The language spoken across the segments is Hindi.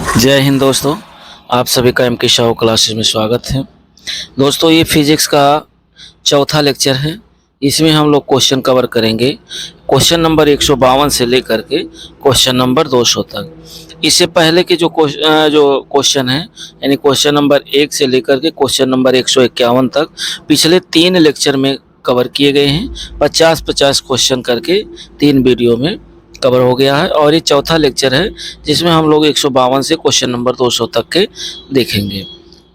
जय हिंद दोस्तों, आप सभी का एम के शाह क्लासेस में स्वागत है। दोस्तों, ये फिजिक्स का चौथा लेक्चर है। इसमें हम लोग क्वेश्चन कवर करेंगे, क्वेश्चन नंबर 152 से लेकर के क्वेश्चन नंबर 200 तक। इससे पहले के जो क्वेश्चन है, यानी क्वेश्चन नंबर 1 से लेकर के क्वेश्चन नंबर 151 तक पिछले 3 लेक्चर में कवर किए गए हैं। 50-50 क्वेश्चन करके 3 वीडियो में कवर हो गया है और ये चौथा लेक्चर है जिसमें हम लोग 152 से क्वेश्चन नंबर 200 तक के देखेंगे।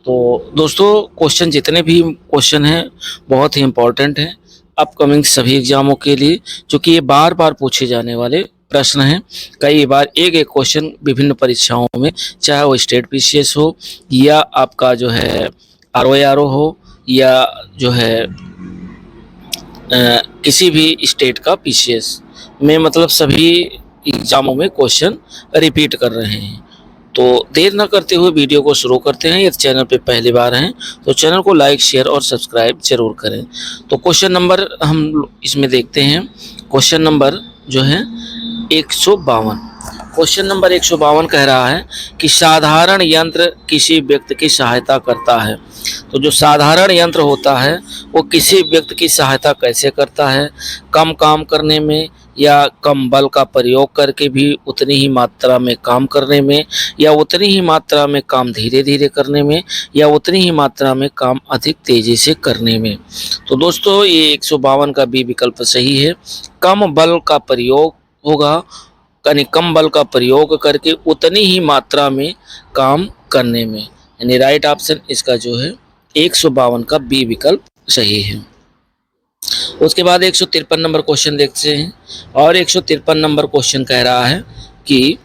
तो दोस्तों, क्वेश्चन जितने भी क्वेश्चन हैं बहुत ही इम्पोर्टेंट हैं अपकमिंग सभी एग्जामों के लिए, क्योंकि ये बार बार पूछे जाने वाले प्रश्न हैं। कई बार एक एक क्वेश्चन विभिन्न परीक्षाओं में, चाहे वो स्टेट पीसीएस हो या आपका जो है आरओ हो या जो है किसी भी स्टेट का पीसीएस में, मतलब सभी एग्जामों में क्वेश्चन रिपीट कर रहे हैं। तो देर न करते हुए वीडियो को शुरू करते हैं। यदि चैनल पे पहली बार हैं तो चैनल को लाइक, शेयर और सब्सक्राइब जरूर करें। तो क्वेश्चन नंबर हम इसमें देखते हैं। क्वेश्चन नंबर जो है 152। क्वेश्चन नंबर 152 कह रहा है कि साधारण यंत्र किसी व्यक्ति की सहायता करता है। तो जो साधारण यंत्र होता है वो किसी व्यक्ति की सहायता कैसे करता है? कम काम करने में, या कम बल का प्रयोग करके भी उतनी ही मात्रा में काम करने में, या उतनी ही मात्रा में काम धीरे धीरे करने में, या उतनी ही मात्रा में काम अधिक तेजी से करने में। तो दोस्तों, ये 152 का बी विकल्प सही है। कम बल का प्रयोग होगा, यानी कम बल का प्रयोग करके उतनी ही मात्रा में काम करने में, यानी राइट ऑप्शन इसका जो है 152 का बी विकल्प सही है। उसके बाद 153 नंबर क्वेश्चन देखते हैं और 153 नंबर क्वेश्चन कह रहा है कि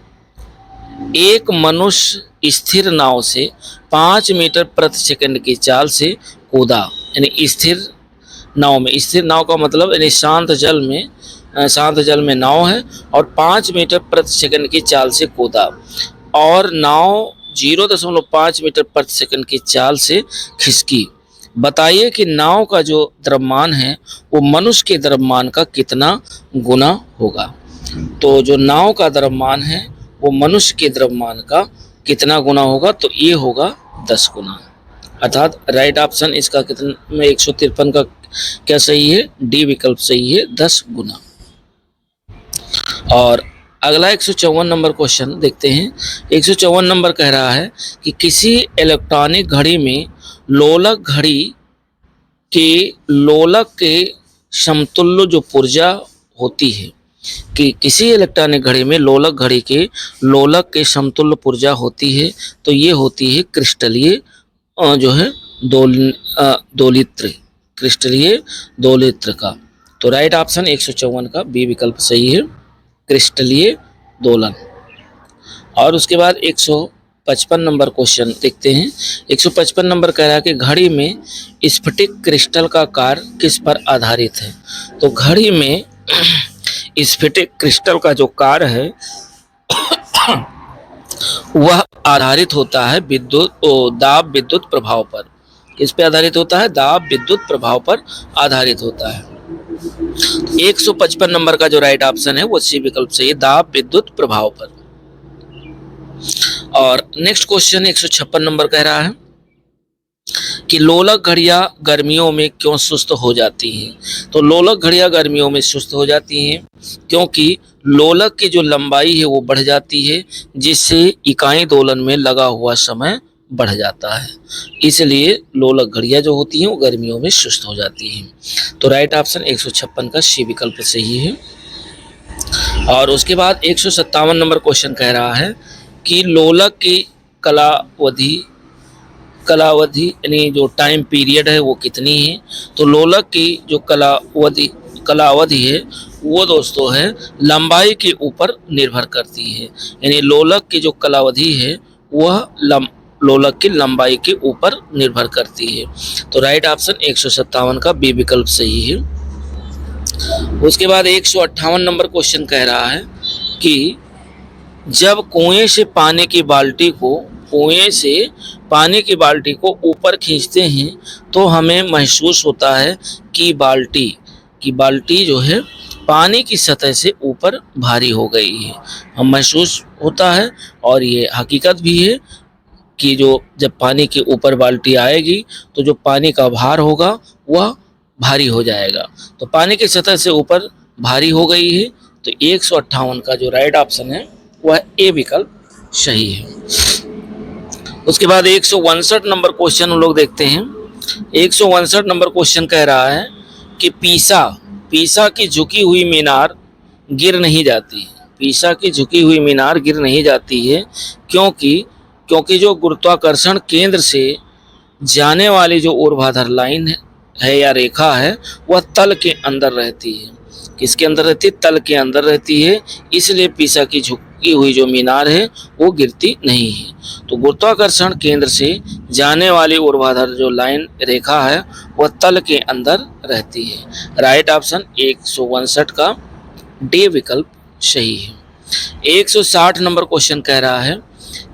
एक मनुष्य स्थिर नाव से 5 मीटर प्रति सेकंड की चाल से कूदा। यानी स्थिर नाव में, स्थिर नाव का मतलब यानी शांत जल में नाव है और 5 मीटर प्रति सेकंड की चाल से कूदा और नाव 0.5 मीटर प्रति सेकंड की चाल से खिसकी। बताइए कि नाव का जो द्रव्यमान है वो मनुष्य के द्रव्यमान का कितना गुना होगा। तो जो नाव का द्रव्यमान है वो मनुष्य के द्रव्यमान का कितना गुना होगा? तो ये होगा 10 गुना। अर्थात राइट ऑप्शन इसका कितना 153 का क्या सही है? डी विकल्प सही है, 10 गुना। और अगला 154 नंबर क्वेश्चन देखते हैं। 154 नंबर कह रहा है कि किसी इलेक्ट्रॉनिक घड़ी में लोलक घड़ी के लोलक के समतुल्य जो पुर्जा होती है, कि किसी इलेक्ट्रॉनिक घड़ी में लोलक घड़ी के लोलक के समतुल्य पुर्जा होती है, तो ये होती है क्रिस्टलीय जो है दोलित्र, क्रिस्टलीय दोलित्र का। तो राइट ऑप्शन 154 का बी विकल्प सही है, क्रिस्टलीय दोलन। और उसके बाद 155 नंबर क्वेश्चन देखते हैं। 155 नंबर कह रहा है कि घड़ी में स्फटिक क्रिस्टल का कार्य किस पर आधारित है? तो घड़ी में स्फटिक क्रिस्टल का जो कार्य है वह आधारित होता है दाब विद्युत प्रभाव पर। किस पे आधारित होता है? दाब विद्युत प्रभाव पर आधारित होता है। 155 नंबर का जो राइट ऑप्शन है वो सी विकल्प सही है, दाब विद्युत प्रभाव पर। और नेक्स्ट क्वेश्चन 156 नंबर कह रहा है कि लोलक घड़ियां गर्मियों में क्यों सुस्त हो जाती हैं? तो लोलक घड़ियां गर्मियों में सुस्त हो जाती हैं क्योंकि लोलक की जो लंबाई है वो बढ़ जाती है, जिससे इकाई दोलन में लगा हुआ समय बढ़ जाता है। इसलिए लोलक घड़ियां जो होती हैं वो गर्मियों में सुस्त हो जाती हैं। तो राइट ऑप्शन 156 का सी विकल्प सही है। और उसके बाद 157 नंबर क्वेश्चन कह रहा है कि लोलक की कलावधि यानी जो टाइम पीरियड है वो कितनी है? तो लोलक की जो कलावधि है वो दोस्तों है लंबाई के ऊपर निर्भर करती है। यानी लोलक की जो कलावधि है वह लोलक की लंबाई के ऊपर निर्भर करती है। तो राइट ऑप्शन 157 का बी विकल्प सही है। उसके बाद 158 नंबर क्वेश्चन कह रहा है कि जब कुएं से पानी की बाल्टी को ऊपर खींचते हैं तो हमें महसूस होता है कि बाल्टी जो है पानी की सतह से ऊपर भारी हो गई है। हम महसूस होता है और ये हकीकत भी है कि जो जब पानी के ऊपर बाल्टी आएगी तो जो पानी का भार होगा वह भारी हो जाएगा। तो पानी की सतह से ऊपर भारी हो गई है, तो 158 का जो राइट ऑप्शन है वह ए विकल्प सही है। उसके बाद 159 नंबर क्वेश्चन हम लोग देखते हैं। 159 नंबर क्वेश्चन कह रहा है कि पीसा की झुकी हुई मीनार गिर नहीं जाती है। पीसा की झुकी हुई मीनार गिर नहीं जाती है क्योंकि जो गुरुत्वाकर्षण केंद्र से जाने वाली जो ऊर्ध्वाधर लाइन है या रेखा है वह तल के अंदर रहती है। किसके अंदर रहती है? तल के अंदर रहती है। इसलिए पीसा की झुकी हुई जो मीनार है वो गिरती नहीं है। तो गुरुत्वाकर्षण केंद्र से जाने वाली ऊर्ध्वाधर जो लाइन रेखा है वह तल के अंदर रहती है। राइट ऑप्शन 159 का डी विकल्प सही है। 160 नंबर क्वेश्चन कह रहा है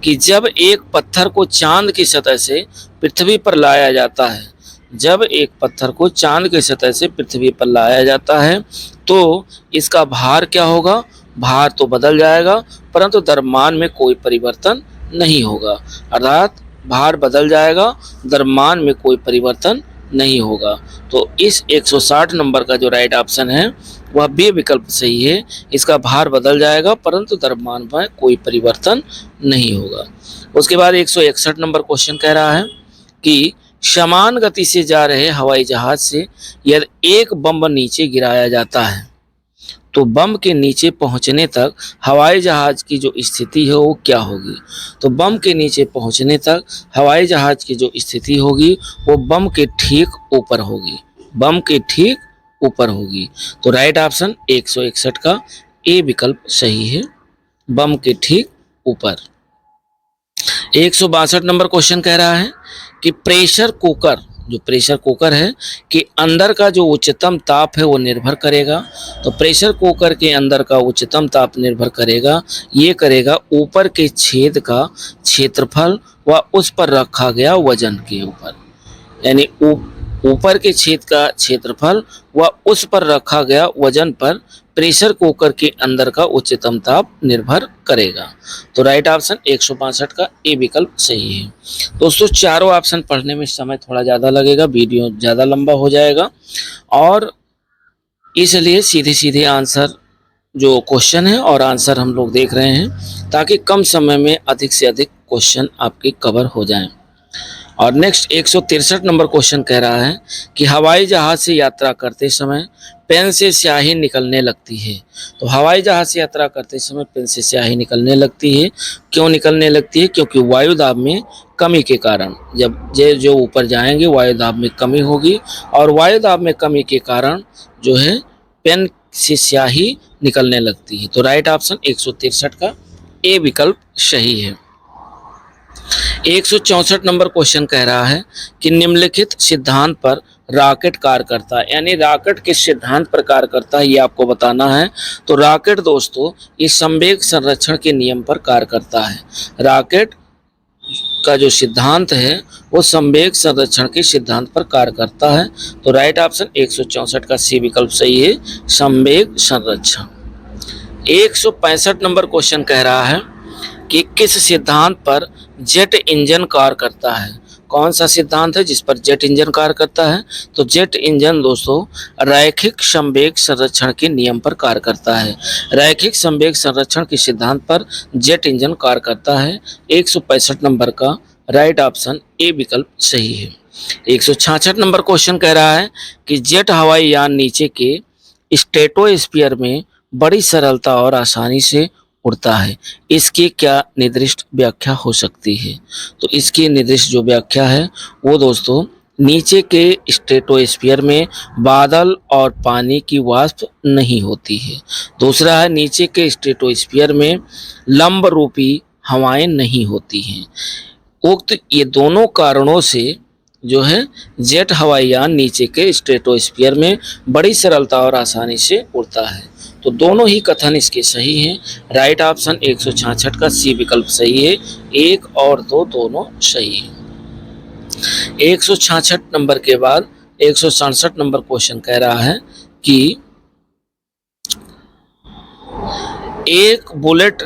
कि जब एक पत्थर को चांद की सतह से पृथ्वी पर लाया जाता है, जब एक पत्थर को चांद की सतह से पृथ्वी पर लाया जाता है तो इसका भार क्या होगा? भार तो बदल जाएगा परंतु द्रव्यमान में कोई परिवर्तन नहीं होगा। अर्थात भार बदल जाएगा, द्रव्यमान में कोई परिवर्तन नहीं होगा। तो इस 160 नंबर का जो राइट ऑप्शन है वह बी विकल्प सही है। इसका भार बदल जाएगा परंतु द्रव्यमान में कोई परिवर्तन नहीं होगा। उसके बाद 161 नंबर क्वेश्चन कह रहा है कि समान गति से जा रहे हवाई जहाज से यदि एक बम नीचे गिराया जाता है तो बम के नीचे पहुंचने तक हवाई जहाज की जो स्थिति है वो क्या होगी? तो बम के नीचे पहुंचने तक हवाई जहाज की जो स्थिति होगी वो बम के ठीक ऊपर होगी, बम के ठीक ऊपर होगी। तो राइट ऑप्शन 161 का ए विकल्प सही है, बम के ठीक ऊपर। 162 नंबर क्वेश्चन कह रहा है कि प्रेशर कुकर, जो प्रेशर कुकर है कि अंदर का जो उच्चतम ताप है वो निर्भर करेगा। तो प्रेशर कुकर के अंदर का उच्चतम ताप निर्भर करेगा, ये करेगा ऊपर के छेद का क्षेत्रफल व उस पर रखा गया वजन के ऊपर। यानी ऊपर के छेद का क्षेत्रफल व उस पर रखा गया वजन पर प्रेशर कुकर के अंदर का उच्चतम ताप निर्भर करेगा। तो राइट ऑप्शन 162 का ए विकल्प सही है। दोस्तों चारों ऑप्शन पढ़ने में समय थोड़ा ज़्यादा लगेगा, वीडियो ज़्यादा लंबा हो जाएगा और इसलिए सीधे सीधे आंसर जो क्वेश्चन है और आंसर हम लोग देख रहे हैं ताकि कम समय में अधिक से अधिक क्वेश्चन आपके कवर हो जाएं। और नेक्स्ट 163 नंबर क्वेश्चन कह रहा है कि हवाई जहाज से यात्रा करते समय पेन से स्याही निकलने लगती है। तो हवाई जहाज से यात्रा करते समय पेन से स्याही निकलने लगती है। क्यों निकलने लगती है? क्योंकि वायु दाब में कमी के कारण, जब जो ऊपर जाएंगे वायु दाब में कमी होगी और वायु दाब में कमी के कारण जो है पेन से स्याही निकलने लगती है। तो राइट ऑप्शन 163 का ए विकल्प सही है। 164 नंबर क्वेश्चन कह रहा है कि निम्नलिखित सिद्धांत पर रॉकेट कार्य करता है। यानी रॉकेट किस सिद्धांत पर कार्य करता है ये आपको बताना है। तो रॉकेट दोस्तों इस संवेग संरक्षण के नियम पर कार्य करता है। रॉकेट का जो सिद्धांत है वो संवेग संरक्षण के सिद्धांत पर कार्य करता है। तो राइट ऑप्शन 164 का सी विकल्प सही है, संवेग संरक्षण। 165 नंबर क्वेश्चन कह रहा है कि किस सिद्धांत पर जेट इंजन कार्य करता है? कौन सा सिद्धांत है जिस पर जेट इंजन कार्य करता है? तो जेट इंजन दोस्तों रैखिक संवेग संरक्षण के नियम पर कार्य करता है। रैखिक संवेग संरक्षण के सिद्धांत पर जेट इंजन कार्य करता है। 165 नंबर का राइट ऑप्शन ए विकल्प सही है। 166 नंबर क्वेश्चन कह रहा है कि जेट हवाई यान नीचे के स्ट्रेटोस्फीयर में बड़ी सरलता और आसानी से उड़ता है। इसकी क्या निर्दिष्ट व्याख्या हो सकती है? तो इसकी निर्दिष्ट जो व्याख्या है वो दोस्तों नीचे के स्ट्रेटोस्फीयर में बादल और पानी की वाष्प नहीं होती है। दूसरा है नीचे के स्ट्रेटोस्फीयर में लंब रूपी हवाएं नहीं होती हैं। उक्त ये दोनों कारणों से जो है जेट हवाई यान नीचे के स्ट्रेटोस्फीयर में बड़ी सरलता और आसानी से उड़ता है। तो दोनों ही कथन इसके सही हैं। राइट ऑप्शन 166 का सी विकल्प सही है, 1 और 2 दोनों सही है। 166 नंबर के बाद 167 नंबर क्वेश्चन कह रहा है कि एक बुलेट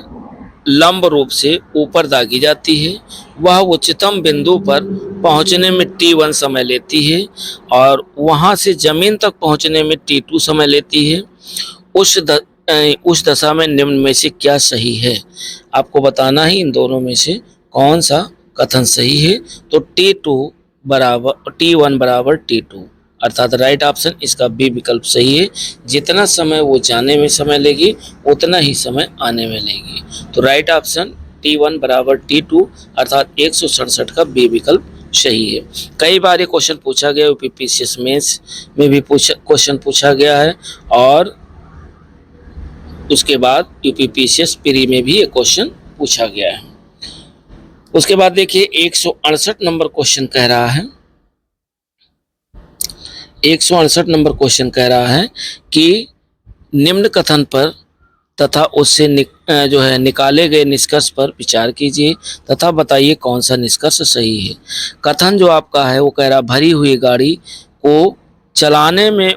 लंब रूप से ऊपर दागी जाती है, वह उच्चतम बिंदु पर पहुंचने में t1 समय लेती है और वहां से जमीन तक पहुंचने में t2 समय लेती है। उस दशा में निम्न में से क्या सही है? आपको बताना है इन दोनों में से कौन सा कथन सही है। तो t1 बराबर t2, अर्थात राइट ऑप्शन इसका बी विकल्प सही है। जितना समय वो जाने में समय लेगी उतना ही समय आने में लेगी। तो राइट ऑप्शन t1 बराबर t2 अर्थात 167 का बी विकल्प सही है। कई बार ये क्वेश्चन पूछा गया, यूपीपीसीएस मेंस में भी क्वेश्चन पूछा गया है और उसके बाद यूपीपीसीएस प्री में भी ये क्वेश्चन पूछा गया है। उसके बाद देखिए 168 नंबर क्वेश्चन कह रहा है, 168 नंबर क्वेश्चन कह रहा है कि निम्न कथन पर तथा उससे निकाले गए निष्कर्ष पर विचार कीजिए तथा बताइए कौन सा निष्कर्ष सही है। कथन जो आपका है वो कह रहा भरी हुई गाड़ी को चलाने में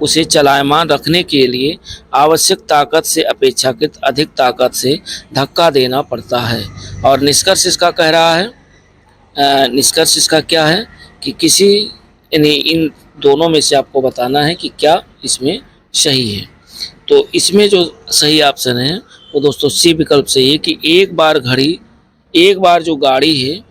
उसे चलायमान रखने के लिए आवश्यक ताकत से अपेक्षाकृत अधिक ताकत से धक्का देना पड़ता है। और निष्कर्ष इसका कह रहा है, निष्कर्ष इसका क्या है कि इन दोनों में से आपको बताना है कि क्या इसमें सही है। तो इसमें जो सही ऑप्शन है वो दोस्तों सी विकल्प सही है कि एक बार जो गाड़ी है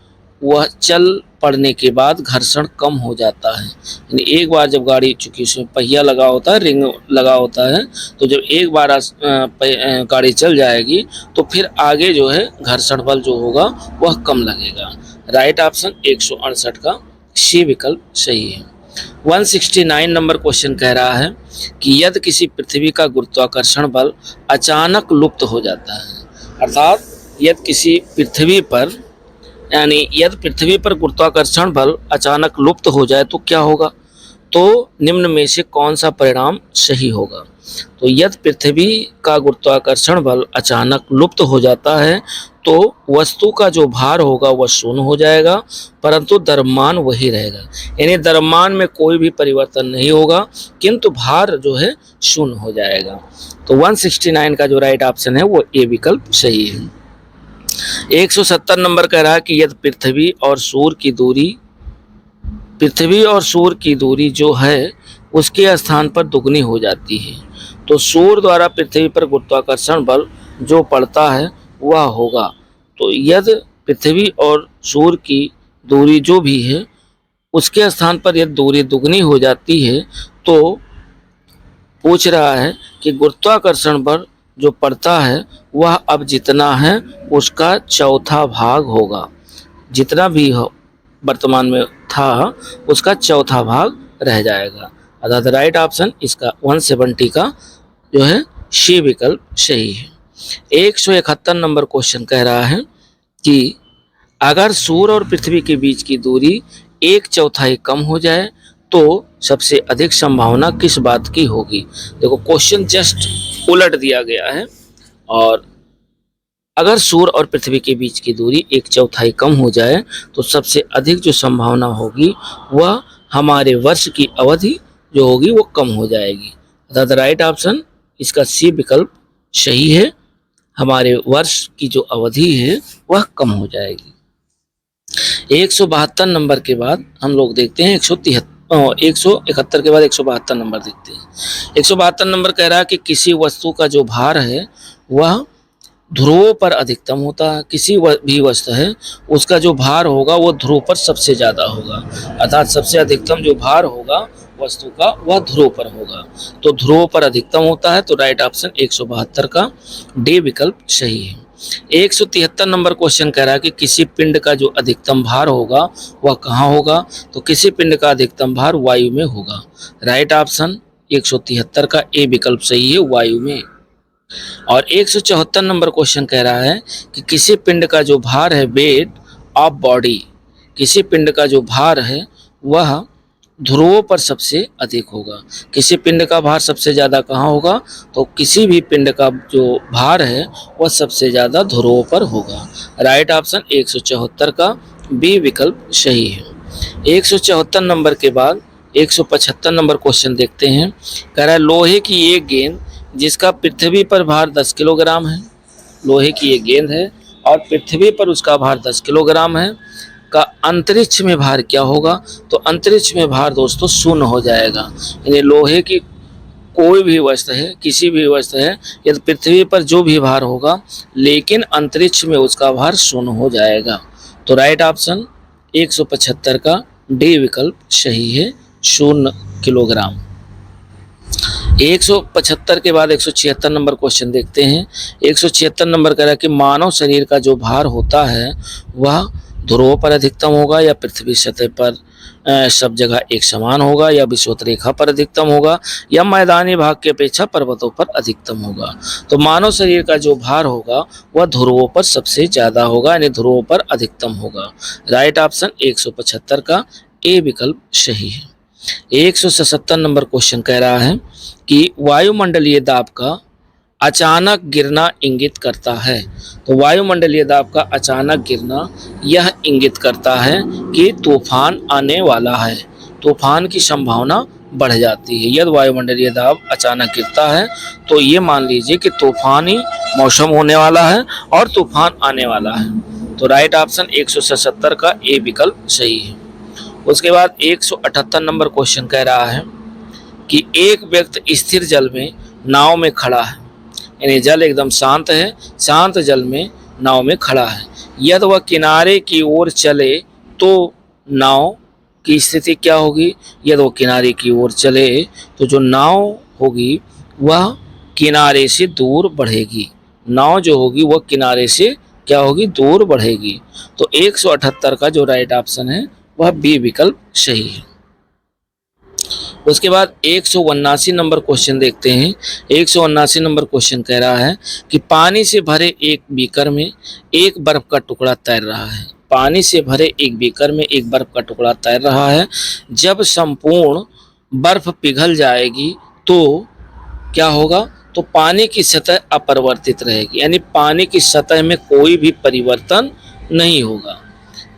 वह चल पड़ने के बाद घर्षण कम हो जाता है। यानी एक बार जब गाड़ी, चूँकि उसमें पहिया लगा होता है, रिंग लगा होता है, तो जब एक बार गाड़ी चल जाएगी तो फिर आगे जो है घर्षण बल जो होगा वह कम लगेगा। राइट ऑप्शन 168 का सी विकल्प सही है। 169 नंबर क्वेश्चन कह रहा है कि यदि किसी पृथ्वी का गुरुत्वाकर्षण बल अचानक लुप्त हो जाता है, अर्थात यदि किसी पृथ्वी पर गुरुत्वाकर्षण बल अचानक लुप्त हो जाए तो क्या होगा? तो निम्न में से कौन सा परिणाम सही होगा? तो यदि पृथ्वी का गुरुत्वाकर्षण बल अचानक लुप्त हो जाता है तो वस्तु का जो भार होगा वह शून्य हो जाएगा, परंतु द्रव्यमान वही रहेगा। यानी द्रव्यमान में कोई भी परिवर्तन नहीं होगा किंतु भार जो है शून्य हो जाएगा। तो 169 का जो राइट ऑप्शन है वो ए विकल्प सही है। 170 नंबर कह रहा है कि यदि पृथ्वी और सूर्य की दूरी जो है उसके स्थान पर दुगनी हो जाती है तो सूर्य द्वारा पृथ्वी पर गुरुत्वाकर्षण बल जो पड़ता है वह होगा। तो यदि पृथ्वी और सूर्य की दूरी जो भी है उसके स्थान पर यदि दूरी दुगनी हो जाती है तो पूछ रहा है कि गुरुत्वाकर्षण बल जो पड़ता है वह अब जितना है उसका चौथा भाग होगा। जितना भी हो वर्तमान में था उसका चौथा भाग रह जाएगा। अर्थात राइट ऑप्शन इसका 170 का जो है सी विकल्प सही है। 171 नंबर क्वेश्चन कह रहा है कि अगर सूर्य और पृथ्वी के बीच की दूरी 1/4 कम हो जाए तो सबसे अधिक संभावना किस बात की होगी? देखो क्वेश्चन जस्ट उलट दिया गया है और अगर सूर्य और पृथ्वी के बीच की दूरी 1/4 कम हो जाए तो सबसे अधिक जो संभावना होगी वह हमारे वर्ष की अवधि जो होगी वो कम हो जाएगी। अर्थात राइट ऑप्शन इसका सी विकल्प सही है। हमारे वर्ष की जो अवधि है वह कम हो जाएगी। 172 नंबर के बाद हम लोग देखते हैं 171 के बाद 172 नंबर देखते हैं। 172 नंबर कह रहा है कि किसी वस्तु का जो भार है वह ध्रुवों पर अधिकतम होता है। किसी भी वस्तु है उसका जो भार होगा वो ध्रुव पर सबसे ज़्यादा होगा, अर्थात सबसे अधिकतम जो भार होगा वस्तु का वह ध्रुव पर होगा। तो ध्रुव पर अधिकतम होता है तो राइट ऑप्शन 172 का डी विकल्प सही है। 173 नंबर क्वेश्चन कह रहा है कि किसी पिंड का जो अधिकतम भार होगा वह कहाँ होगा? तो किसी पिंड का अधिकतम भार वायु में होगा। राइट ऑप्शन 173 का ए विकल्प सही है, वायु में। और 174 नंबर क्वेश्चन कह रहा है कि किसी पिंड का जो भार है वेट ऑफ बॉडी, किसी पिंड का जो भार है वह ध्रुवों पर सबसे अधिक होगा। किसी पिंड का भार सबसे ज़्यादा कहाँ होगा? तो किसी भी पिंड का जो भार है वह सबसे ज़्यादा ध्रुवों पर होगा। राइट ऑप्शन 174 का बी विकल्प सही है। 174 नंबर के बाद 175 नंबर क्वेश्चन देखते हैं। कह रहा है लोहे की एक गेंद जिसका पृथ्वी पर भार 10 किलोग्राम है, लोहे की ये गेंद है और पृथ्वी पर उसका भार 10 किलोग्राम है, का अंतरिक्ष में भार क्या होगा? तो अंतरिक्ष में भार दोस्तों शून्य हो जाएगा। यानी लोहे की कोई भी वस्तु है, किसी भी वस्तु है, यदि पृथ्वी पर जो भी भार होगा लेकिन अंतरिक्ष में उसका भार शून्य हो जाएगा। तो राइट ऑप्शन 175 का डी विकल्प सही है, 0 किलोग्राम। 175 के बाद 176 नंबर क्वेश्चन देखते हैं। 176 नंबर कह रहा है कि मानव शरीर का जो भार होता है वह ध्रुवों पर अधिकतम होगा या पृथ्वी सतह पर सब जगह एक समान होगा या विषुवत रेखा पर अधिकतम होगा या मैदानी भाग की अपेक्षा पर्वतों पर अधिकतम होगा। तो मानव शरीर का जो भार होगा वह ध्रुवों पर सबसे ज़्यादा होगा, यानी ध्रुवों पर अधिकतम होगा। राइट ऑप्शन 175 का ए विकल्प सही है। 177 नंबर क्वेश्चन कह रहा है कि वायुमंडलीय दाब का अचानक गिरना इंगित करता है। तो वायुमंडलीय दाब का अचानक गिरना यह इंगित करता है कि तूफान आने वाला है, तूफान की संभावना बढ़ जाती है। यदि वायुमंडलीय दाब अचानक गिरता है तो ये मान लीजिए कि तूफानी मौसम होने वाला है और तूफान आने वाला है। तो राइट ऑप्शन 177 का ए विकल्प सही है। उसके बाद 178 नंबर क्वेश्चन कह रहा है कि एक व्यक्ति स्थिर जल में नाव में खड़ा है, यानी जल एकदम शांत है, शांत जल में नाव में खड़ा है। यदि वह किनारे की ओर चले तो नाव की स्थिति क्या होगी? यदि वो किनारे की ओर चले तो जो नाव होगी वह किनारे से दूर बढ़ेगी। नाव जो होगी वह किनारे से क्या होगी? दूर बढ़ेगी। तो 178 का जो राइट ऑप्शन है वह बी विकल्प सही है। उसके बाद 179 नंबर क्वेश्चन देखते हैं। 179 नंबर क्वेश्चन कह रहा है कि पानी से भरे एक बीकर में एक बर्फ का टुकड़ा तैर रहा है। पानी से भरे एक बीकर में एक बर्फ का टुकड़ा तैर रहा है। जब संपूर्ण बर्फ पिघल जाएगी तो क्या होगा? तो पानी की सतह अपरिवर्तित रहेगी, यानी पानी की सतह में कोई भी परिवर्तन नहीं होगा।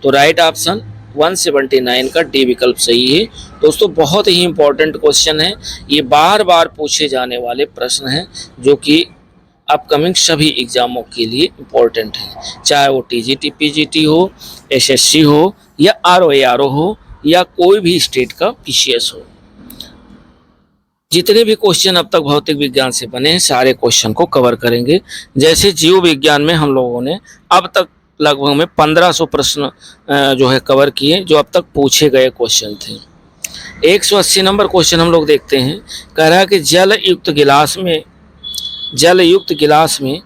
तो राइट ऑप्शन 179 का डी विकल्प सही है। दोस्तों बहुत ही इंपॉर्टेंट क्वेश्चन है, ये बार बार पूछे जाने वाले प्रश्न हैं जो कि अपकमिंग सभी एग्जामों के लिए इम्पोर्टेंट है, चाहे वो टीजीटी पीजीटी हो, एसएससी हो या आरओएआरओ हो या कोई भी स्टेट का पीसीएस हो। जितने भी क्वेश्चन अब तक भौतिक विज्ञान से बने हैं सारे क्वेश्चन को कवर करेंगे। जैसे जीव विज्ञान में हम लोगों ने अब तक लगभग में 1500 प्रश्न जो है कवर किए जो अब तक पूछे गए क्वेश्चन थे। 180 नंबर क्वेश्चन हम लोग देखते हैं। कह रहा है कि जल युक्त गिलास में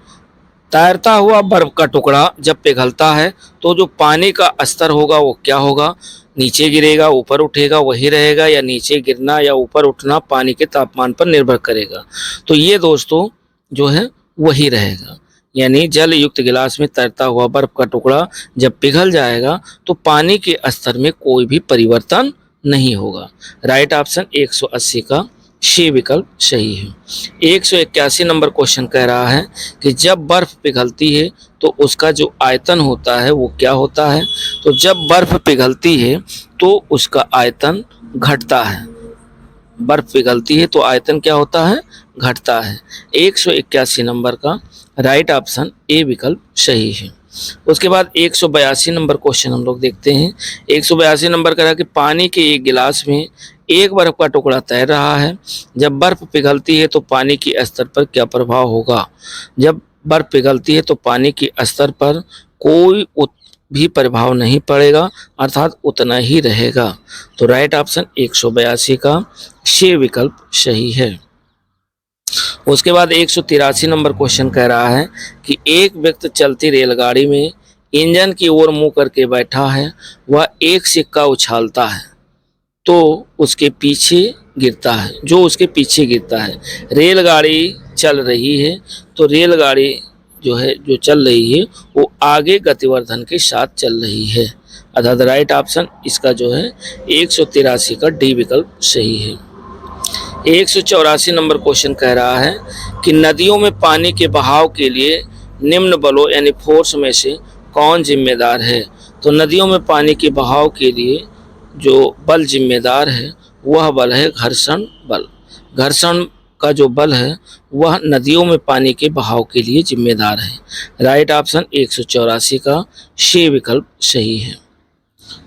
तैरता हुआ बर्फ का टुकड़ा जब पिघलता है तो जो पानी का स्तर होगा वो क्या होगा? नीचे गिरेगा, ऊपर उठेगा, वही रहेगा, या नीचे गिरना या ऊपर उठना पानी के तापमान पर निर्भर करेगा। तो ये दोस्तों जो है वही रहेगा, यानी जल युक्त गिलास में तैरता हुआ बर्फ का टुकड़ा जब पिघल जाएगा तो पानी के स्तर में कोई भी परिवर्तन नहीं होगा। राइट ऑप्शन 180 का सी विकल्प सही है। 181 नंबर क्वेश्चन कह रहा है कि जब बर्फ पिघलती है तो उसका जो आयतन होता है वो क्या होता है? तो जब बर्फ पिघलती है तो उसका आयतन घटता है। बर्फ पिघलती है तो आयतन क्या होता है? घटता है। 181 नंबर का राइट ऑप्शन ए विकल्प सही है। उसके बाद 182 नंबर क्वेश्चन हम लोग देखते हैं। 182 नंबर कह रहा है कि पानी के एक गिलास में एक बर्फ का टुकड़ा तैर रहा है। जब बर्फ पिघलती है तो पानी के स्तर पर क्या प्रभाव होगा? जब बर्फ पिघलती है तो पानी के स्तर पर कोई भी प्रभाव नहीं पड़ेगा, अर्थात उतना ही रहेगा। तो राइट ऑप्शन 182 का सी विकल्प सही है। उसके बाद 183 नंबर क्वेश्चन कह रहा है कि एक व्यक्ति चलती रेलगाड़ी में इंजन की ओर मुंह करके बैठा है। वह एक सिक्का उछालता है तो उसके पीछे गिरता है, जो उसके पीछे गिरता है। रेलगाड़ी चल रही है तो रेलगाड़ी जो चल रही है वो आगे गतिवर्धन के साथ चल रही है, अर्थात राइट ऑप्शन इसका जो है 183 का डी विकल्प सही है। 184 नंबर क्वेश्चन कह रहा है कि नदियों में पानी के बहाव के लिए निम्न बलों यानी फोर्स में से कौन जिम्मेदार है? तो नदियों में पानी के बहाव के लिए जो बल जिम्मेदार है वह बल है घर्षण बल। घर्षण का जो बल है वह नदियों में पानी के बहाव के लिए जिम्मेदार है। राइट ऑप्शन 184 का शी विकल्प सही है।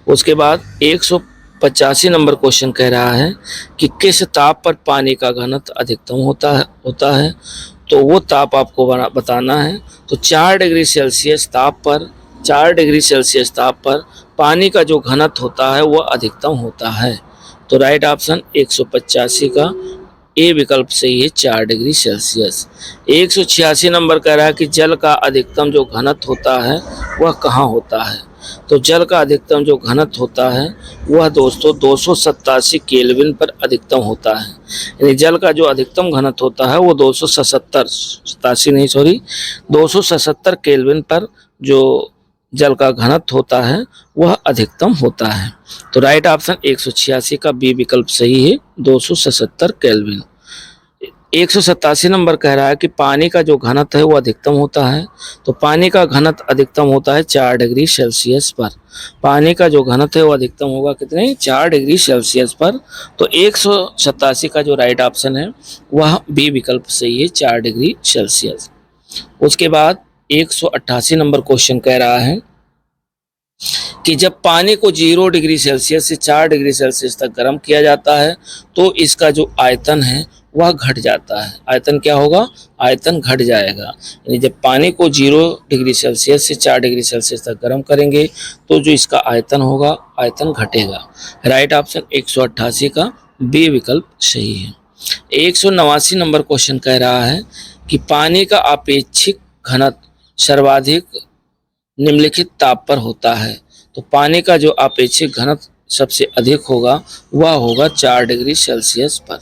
उसके बाद 185 नंबर क्वेश्चन कह रहा है कि किस ताप पर पानी का घनत्व अधिकतम होता है। तो वो ताप आपको बताना है। तो 4 डिग्री सेल्सियस ताप पर पानी का जो घनत्व होता है वह अधिकतम होता है। तो राइट ऑप्शन 185 का ए विकल्प सही है, 4 डिग्री सेल्सियस। 186 नंबर कह रहा है कि जल का अधिकतम जो घनत्व होता है वह कहाँ होता है। तो जल का अधिकतम जो घनत्व होता है वह दोस्तों 287 केल्विन पर अधिकतम होता है। यानी जल का जो अधिकतम घनत्व होता है वो 277 केल्विन पर जो जल का घनत्व होता है वह अधिकतम होता है। तो राइट ऑप्शन 186 का बी विकल्प सही है, 277 केल्विन। 187 नंबर कह रहा है कि पानी का जो घनत्व है वो अधिकतम होता है। तो पानी का घनत्व अधिकतम होता है 4 डिग्री सेल्सियस पर। पानी का जो घनत्व है वो अधिकतम होगा कितने, 4 डिग्री सेल्सियस पर। तो 187 का जो राइट ऑप्शन है वह बी विकल्प सही है, 4 डिग्री सेल्सियस। उसके बाद 188 नंबर क्वेश्चन कह रहा है कि जब पानी को 0 डिग्री सेल्सियस से 4 डिग्री सेल्सियस तक गर्म किया जाता है तो इसका जो आयतन है वह घट जाता है। आयतन क्या होगा, आयतन घट जाएगा। यानी जब पानी को 0 डिग्री सेल्सियस से 4 डिग्री सेल्सियस तक गर्म करेंगे तो जो इसका आयतन होगा, आयतन घटेगा। राइट ऑप्शन 188 का बी विकल्प सही है। 189 नंबर क्वेश्चन कह रहा है कि पानी का अपेक्षित घनत्व सर्वाधिक निम्नलिखित ताप पर होता है। तो पानी का जो अपेक्षित घनत्व सबसे अधिक होगा वह होगा 4 डिग्री सेल्सियस पर।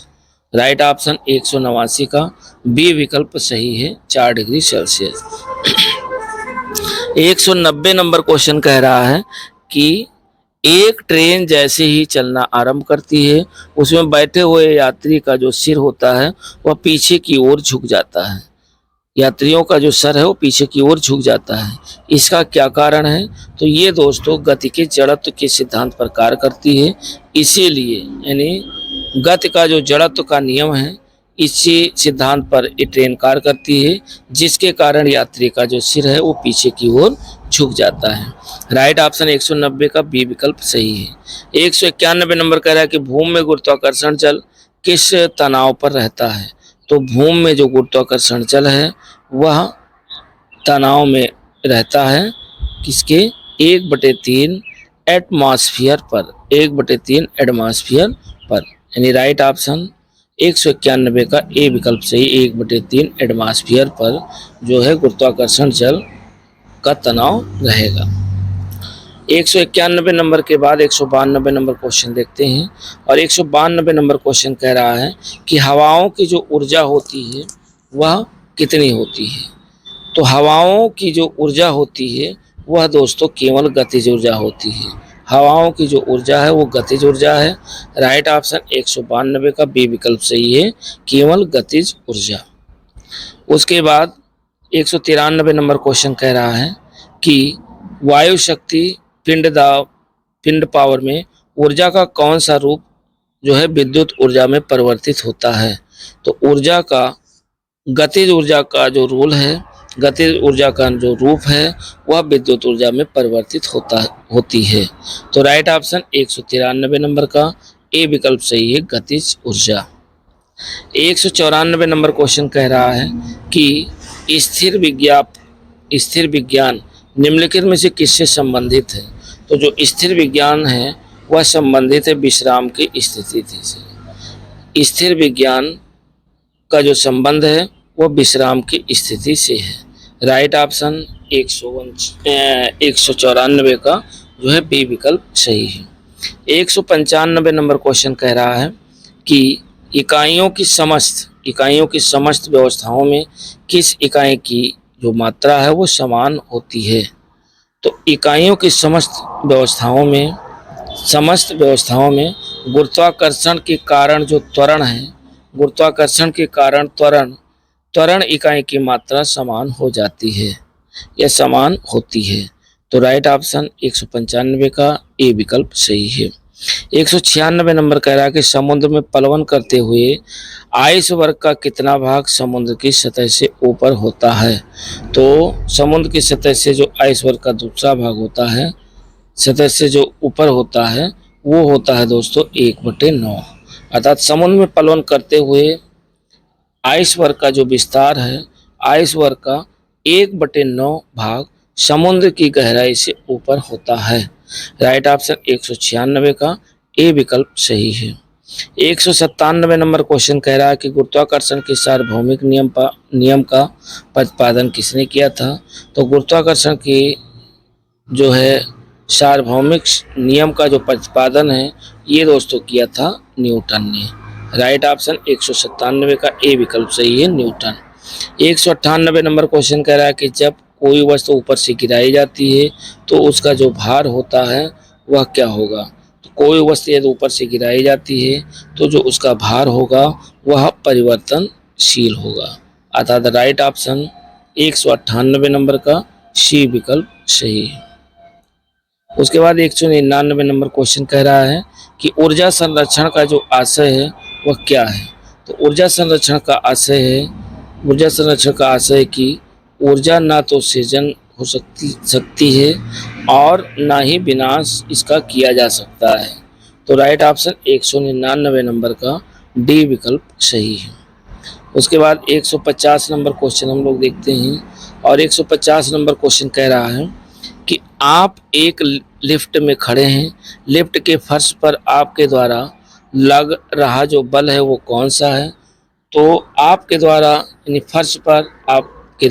राइट ऑप्शन 189 का बी विकल्प सही है, 4 डिग्री सेल्सियस। 190 नंबर क्वेश्चन कह रहा है कि एक ट्रेन जैसे ही चलना आरंभ करती है उसमें बैठे हुए यात्री का जो सिर होता है वह पीछे की ओर झुक जाता है। यात्रियों का जो सर है वो पीछे की ओर झुक जाता है। इसका क्या कारण है। तो ये दोस्तों गति के जड़त्व के सिद्धांत पर कार्य करती है। इसीलिए यानी गति का जो जड़त्व का नियम है इसी सिद्धांत पर ये ट्रेन कार्य करती है, जिसके कारण यात्री का जो सिर है वो पीछे की ओर झुक जाता है। राइट ऑप्शन 190 का बी विकल्प सही है। 191 नंबर कह रहा है कि भूमि में गुरुत्वाकर्षण बल किस तनाव पर रहता है। तो भूमि में जो गुरुत्वाकर्षण बल है वह तनाव में रहता है किसके, 1/3 एटमॉस्फेयर पर, 1/3 एटमॉस्फेयर पर। यानी राइट ऑप्शन 191 का ए विकल्प सही, 1/3 एटमॉस्फेयर पर जो है गुरुत्वाकर्षण बल का तनाव रहेगा। 191 नंबर के बाद 192 नंबर क्वेश्चन देखते हैं। और 192 नंबर क्वेश्चन कह रहा है कि हवाओं की जो ऊर्जा होती है वह कितनी होती है। तो हवाओं की जो ऊर्जा होती है वह दोस्तों केवल गतिज ऊर्जा होती है। हवाओं की जो ऊर्जा है वो गतिज ऊर्जा है। राइट ऑप्शन 192 का बी विकल्प सही है, केवल गतिज ऊर्जा। उसके बाद 193 नंबर क्वेश्चन कह रहा है कि वायु शक्ति पिंड पावर में ऊर्जा का कौन सा रूप जो है विद्युत ऊर्जा में परिवर्तित होता है। तो ऊर्जा का गतिज ऊर्जा का जो रोल है, गतिज ऊर्जा का जो रूप है वह विद्युत ऊर्जा में परिवर्तित होती है। तो राइट ऑप्शन 193 नंबर का ए विकल्प सही है, गतिज ऊर्जा। 194 नंबर क्वेश्चन कह रहा है कि स्थिर विज्ञान निम्नलिखित में से किससे संबंधित है। तो जो स्थिर विज्ञान है वह संबंधित है विश्राम की स्थिति से। स्थिर विज्ञान का जो संबंध है वह विश्राम की स्थिति से है। राइट ऑप्शन 194 का जो है बी विकल्प सही है। 195 नंबर क्वेश्चन कह रहा है कि इकाइयों की समस्त व्यवस्थाओं में किस इकाई की जो मात्रा है वो समान होती है। तो इकाइयों की समस्त व्यवस्थाओं में गुरुत्वाकर्षण के कारण जो त्वरण है, गुरुत्वाकर्षण के कारण त्वरण इकाई की मात्रा समान हो जाती है या समान होती है। तो राइट ऑप्शन 195 का ए विकल्प सही है। 196 नंबर कह रहा है कि समुद्र में पलवन करते हुए आइस वर्ग का कितना भाग समुद्र की सतह से ऊपर होता है। तो समुद्र की सतह से जो आइस वर्ग का दूसरा भाग होता है, सतह से जो ऊपर होता है, वो होता है दोस्तों 1/9। अर्थात समुद्र में पलवन करते हुए आइस वर्ग का जो विस्तार है, आइस वर्ग का 1/9 भाग समुद्र की गहराई से ऊपर होता है। राइट ऑप्शन 196 का ए विकल्प सही है। 197 नंबर क्वेश्चन कह रहा है कि गुरुत्वाकर्षण के सार्वभौमिक नियम का प्रतिपादन किसने किया था। तो गुरुत्वाकर्षण की जो है सार्वभौमिक नियम का जो प्रतिपादन है, ये दोस्तों किया था न्यूटन ने। राइट ऑप्शन 197 का ए विकल्प सही है, न्यूटन। 198 नंबर क्वेश्चन कह रहा है कि जब कोई वस्तु ऊपर से गिराई जाती है तो उसका जो भार होता है वह क्या होगा। तो कोई वस्तु यदि ऊपर से गिराई जाती है तो जो उसका भार होगा वह परिवर्तनशील होगा। अर्थात राइट ऑप्शन 198 नंबर का सी विकल्प सही है। उसके बाद 199 नंबर क्वेश्चन कह रहा है कि ऊर्जा संरक्षण का जो आशय है वह क्या है। तो ऊर्जा संरक्षण का आशय कि ऊर्जा ना तो सृजन हो सकती है और ना ही विनाश इसका किया जा सकता है। तो राइट ऑप्शन 199 नंबर का डी विकल्प सही है। उसके बाद 150 नंबर क्वेश्चन हम लोग देखते हैं और 150 नंबर क्वेश्चन कह रहा है कि आप एक लिफ्ट में खड़े हैं, लिफ्ट के फर्श पर आपके द्वारा लग रहा जो बल है वो कौन सा है। तो आपके द्वारा यानी फर्श पर आपके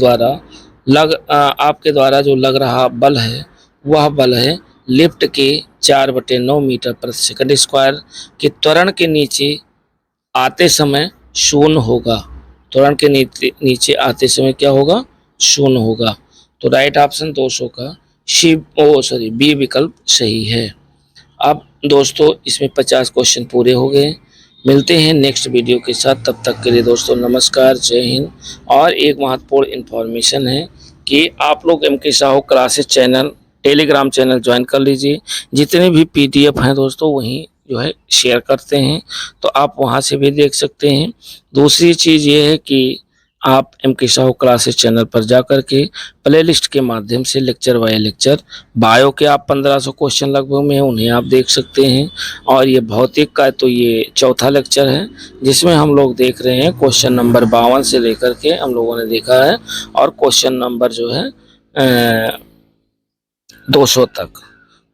द्वारा जो लग रहा बल है वह बल है लिफ्ट के 4/9 मीटर प्रति सेकंड स्क्वायर के त्वरण के नीचे आते समय शून्य होगा। त्वरण के नीचे आते समय क्या होगा, शून्य होगा। तो राइट ऑप्शन 200 का बी विकल्प सही है। अब दोस्तों इसमें 50 क्वेश्चन पूरे हो गए। मिलते हैं नेक्स्ट वीडियो के साथ, तब तक के लिए दोस्तों नमस्कार, जय हिंद। और एक महत्वपूर्ण इन्फॉर्मेशन है कि आप लोग एम के Sahu classes channel Telegram channel join कर लीजिए। जितने भी PDF हैं दोस्तों वहीं जो है शेयर करते हैं, तो आप वहां से भी देख सकते हैं। दूसरी चीज़ ये है कि आप एम के साहू क्लासेस चैनल पर जाकर के प्लेलिस्ट के माध्यम से लेक्चर बाय लेक्चर बायो के आप 1500 क्वेश्चन लगभग में उन्हें आप देख सकते हैं। और ये भौतिक का तो ये चौथा लेक्चर है जिसमें हम लोग देख रहे हैं क्वेश्चन नंबर 52 से लेकर के हम लोगों ने देखा है और क्वेश्चन नंबर जो है 200 तक।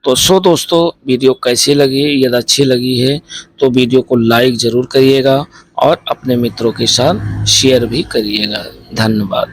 तो दोस्तों वीडियो कैसी लगी, यदि अच्छी लगी है तो वीडियो को लाइक ज़रूर करिएगा और अपने मित्रों के साथ शेयर भी करिएगा। धन्यवाद।